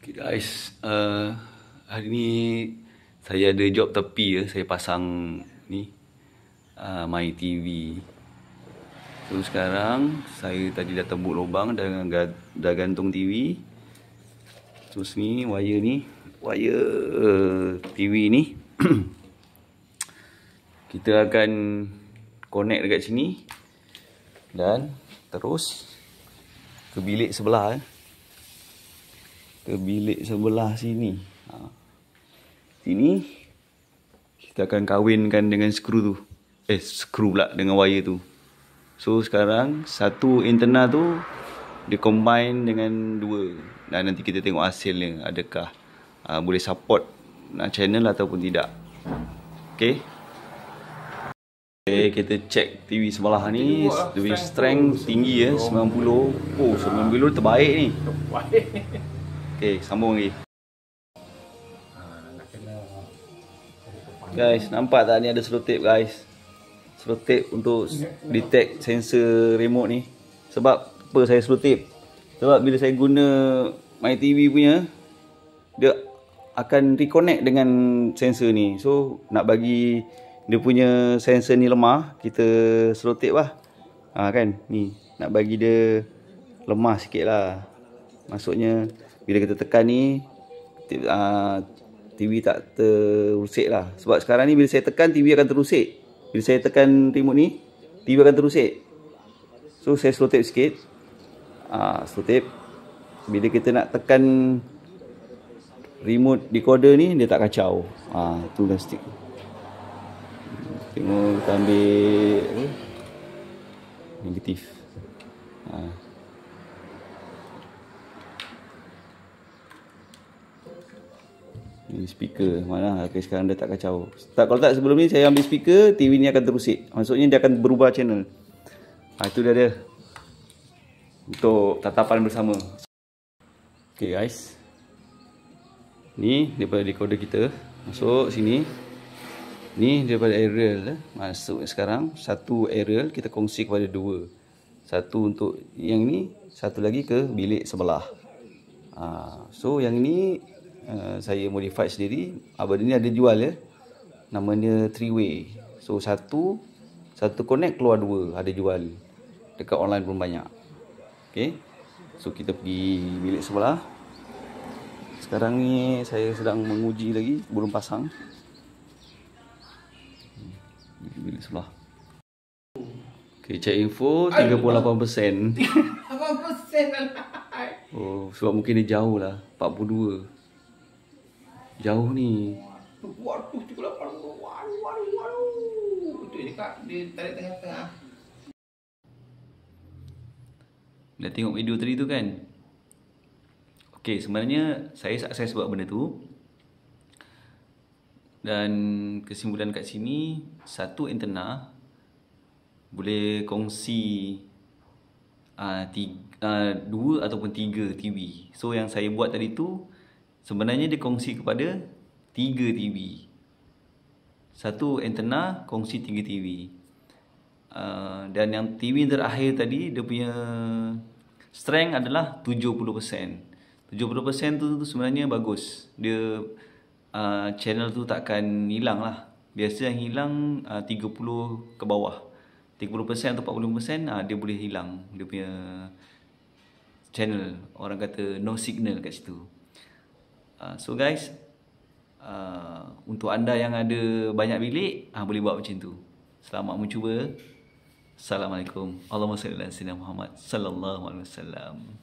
Okay guys, hari ni saya ada job tepi ya. Saya pasang ni My TV. So sekarang saya tadi dah tembuk lubang dan dah gantung TV. Terus ni wire TV ni kita akan connect dekat sini dan terus ke bilik sebelah ke bilik sebelah sini. Sini kita akan kawinkan dengan skru tu. Skru pula dengan wire tu. So sekarang satu antena tu dia combine dengan dua. Dan nanti kita tengok hasilnya adakah boleh support channel ataupun tidak. Okay. Okay, kita check TV sebelah ni. Dia punya strength tinggi ya, 90. Oh, 90 terbaik ni. Okay, sambung lagi. Guys, nampak tak ni ada selotip guys. Selotip untuk detect sensor remote ni. Sebab apa saya selotip? Sebab bila saya guna My TV punya, dia akan reconnect dengan sensor ni. So, nak bagi dia punya sensor ni lemah, kita selotip lah. Kan, ni nak bagi dia lemah sikit lah. Maksudnya bila kita tekan ni TV tak terusik lah. Sebab sekarang ni bila saya tekan TV akan terusik. Bila saya tekan remote ni TV akan terusik. So saya selotip sikit. Selotip. Bila kita nak tekan remote decoder ni dia tak kacau. Tu dah stick. Tengok kita ambil negatif. Ini speaker mana? Okay, sekarang dia tak kacau. Kalau tak sebelum ni saya ambil speaker, TV ni akan terusik. Maksudnya dia akan berubah channel. Itu dia untuk tatapan bersama. Okay guys, ni daripada decoder kita masuk sini. Ni daripada aerial masuk sekarang. Satu aerial kita kongsi kepada dua. Satu untuk yang ni, satu lagi ke bilik sebelah. So yang ni saya modify sendiri. Benda ni ada jual ya. Namanya 3-way. So satu connect keluar dua, ada jual. Dekat online pun banyak. Okay. So kita pergi bilik sebelah. Sekarang ni saya sedang menguji lagi, belum pasang. Bilik sebelah. Okay, check info 38%. 38%. Oh, sebab mungkin dia jauh lah, 42. Jauh ni. Waduh, 38. Waduh. Itu dekat dia tarik tengah-tengah. Dah tengok video tadi tu kan? Okey, sebenarnya saya sukses buat benda tu. Dan kesimpulan kat sini, satu antena boleh kongsi dua ataupun tiga TV. So yang saya buat tadi tu sebenarnya dia kongsi kepada 3 TV. Satu antena kongsi 3 TV. Dan yang TV terakhir tadi dia punya strength adalah 70%. 70% tu sebenarnya bagus. Dia channel tu takkan hilang lah. Biasa yang hilang 30 ke bawah. 30% atau 40% dia boleh hilang. Dia punya channel. Orang kata no signal kat situ. So guys, untuk anda yang ada banyak bilik, boleh buat macam tu. Selamat mencuba. Assalamualaikum. Allahumma salli ala sayyidina Muhammad sallallahu alaihi wasallam.